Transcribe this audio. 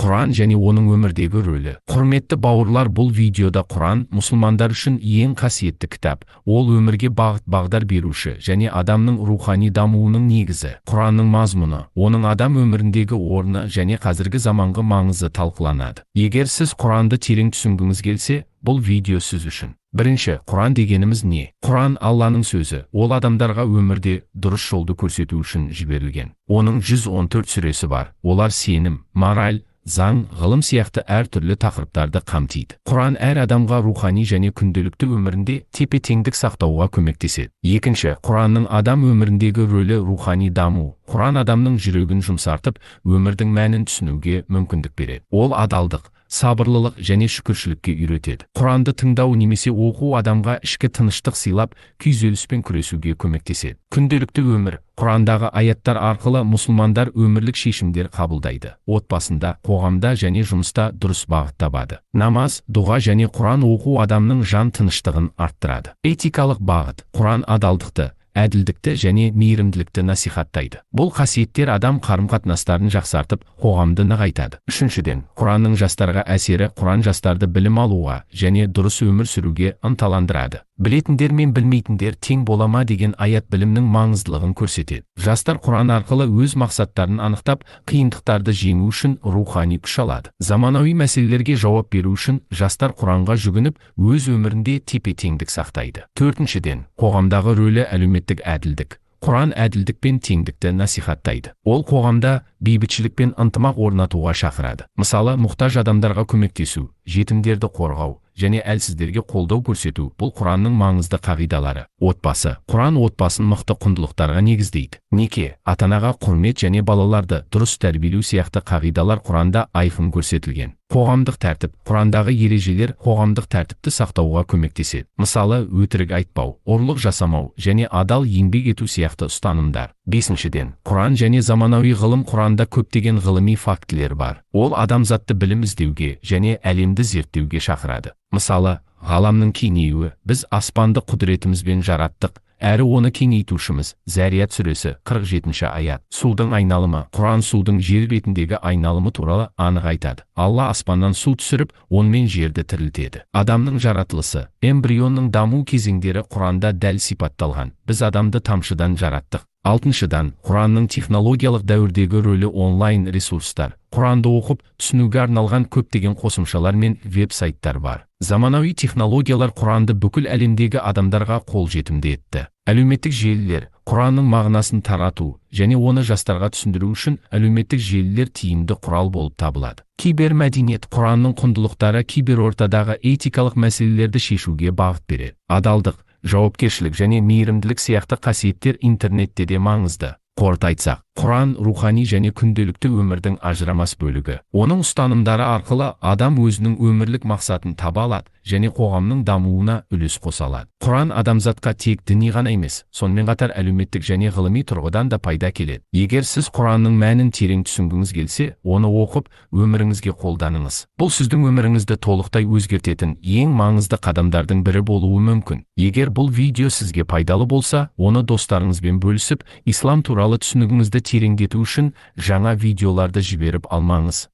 Құран және оның өмірдегі рөлі. Құрметті бауырлар, бұл видеода Құран мұсылмандар үшін ең қасиетті кітап. Ол өмірге бағыт-бағдар беруші және адамның рухани дамуының негізі. Құранның мазмұны, оның адам өміріндегі орны және қазіргі заманғы маңызы талқыланады. Егер сіз Құранды терең түсінгіңіз келсе, бұл видео сіз үшін. Бірінші, Құран дегеніміз не? Құран Алланың сөзі. Ол адамдарға өмірде дұрыс жолды көрсету үшін жіберілген. Оның 114 сүресі бар. Олар сенім, мораль, заң, ғылым сияқты әртүрлі тақырыптарды қамтиды. Құран әр адамға рухани және күнделікті өмірінде тепе-теңдік сақтауға көмектеседі. Екінші, Құранның адам өміріндегі рөлі рухани даму. Құран адамның жүрегін жұмсартып, өмірдің мәнін түсінуге мүмкіндік береді. Ол адалдық, сабырлылық және шүкіршілікке үйретеді. Құранды тыңдау немесе оқу адамға ішкі тыныштық сыйлап, күйзеліспен күресуге көмектеседі. Күнделікті өмір. Құрандағы аяттар арқылы мұсылмандар өмірлік шешімдер қабылдайды. Отбасында, қоғамда және жұмыста дұрыс бағыт табады. Намаз, дұға және Құран оқу адамның жан тыныштығын арттырады. Этикалық бағыт. Құран адалдықты, әділдікті және мейірімділікті насихаттайды. Бұл қасиеттер адам қарым-қатынастарын жақсартып, қоғамды нығайтады. Үшіншіден, Құранның жастарға әсері. Құран жастарды білім алуға және дұрыс өмір сүруге ынталандырады. Білетіндер мен білмейтіндер тең бола ма деген аят білімнің маңыздылығын көрсетеді. Жастар Құран арқылы өз мақсаттарын анықтап, қиындықтарды жеңу үшін рухани күш алады. Заманауи мәселелерге жауап беру үшін жастар Құранға жүгініп, өз өмірінде тепе-теңдік сақтайды. Төртіншіден, қоғамдағы рөлі әлеуметтік әділдік. Құран әділдік пен теңдікті насихаттайды. Ол қоғамда бейбітшілік пен ынтымақ орнатуға шақырады. Мысалы, мұқтаж адамдарға көмектесу, жетімдерді қорғау және әлсіздерге қолдау көрсету. Бұл Құранның маңызды қағидалары. Отбасы. Құран отбасын мықты құндылықтарға негіздейді. Неке, ата-анаға құрмет және балаларды дұрыс тәрбиелеу сияқты қағидалар Құранда айқын көрсетілген. Қоғамдық тәртіп. Құрандағы ережелер қоғамдық тәртіпті сақтауға көмектеседі. Мысалы, өтірік айтпау, ұрлық жасамау және адал еңбек ету сияқты ұстанымдар. Бесіншіден, Құран және заманауи ғылым. Құранда көптеген ғылыми фактілер бар. Ол адамзатты білім іздеуге және әлемді зерттеуге шақырады. Мысалы, ғаламның кеңеюі. Біз аспанды құдіретімізбен жараттық, әрі оны кеңейтушіміз. Зарият сүресі 47-ші аят. Судың айналымы. Құран судың жер бетіндегі айналымы туралы анық айтады. Алла аспаннан су түсіріп, онымен жерді тірілтеді. Адамның жаратылысы. Эмбрионның даму кезеңдері Құранда дәл сипатталған. Біз адамды тамшыдан жараттық. Алтыншыдан, Құранның технологиялық дәуірдегі рөлі. Онлайн ресурстар. Құранды оқып, түсінуге арналған көптеген қосымшалар мен веб-сайттар бар. Заманауи технологиялар Құранды бүкіл әлемдегі адамдарға қолжетімді етті. Әлеуметтік желілер. Құранның мағынасын тарату және оны жастарға түсіндіру үшін әлеуметтік желілер тиімді құрал болып табылады. Кибермәдениет. Құранның құндылықтары киберортадағы этикалық мәселелерді шешуге бағыт береді. Адалдық, жауапкершілік және мейірімділік сияқты қасиеттер интернетте де маңызды. Қорыта айтсақ, Құран рухани және күнделікті өмірдің ажырамас бөлігі. Оның ұстанымдары арқылы адам өзінің өмірлік мақсатын таба алады және қоғамның дамуына үлес қоса алады. Құран адамзатқа тек діни ғана емес, сонымен қатар әлеуметтік және ғылыми тұрғыдан да пайда келеді. Егер сіз Құранның мәнін терең түсінгіңіз келсе, оны оқып, өміріңізге қолданыңыз. Бұл сіздің өміріңізді толықтай өзгертетін ең маңызды қадамдардың бірі болуы мүмкін. Егер бұл видео сізге пайдалы болса, оны достарыңызбен бөлісіп, ислам туралы түсінігіңізді тереңдету үшін жаңа видеоларды жіберіп алмаңыз.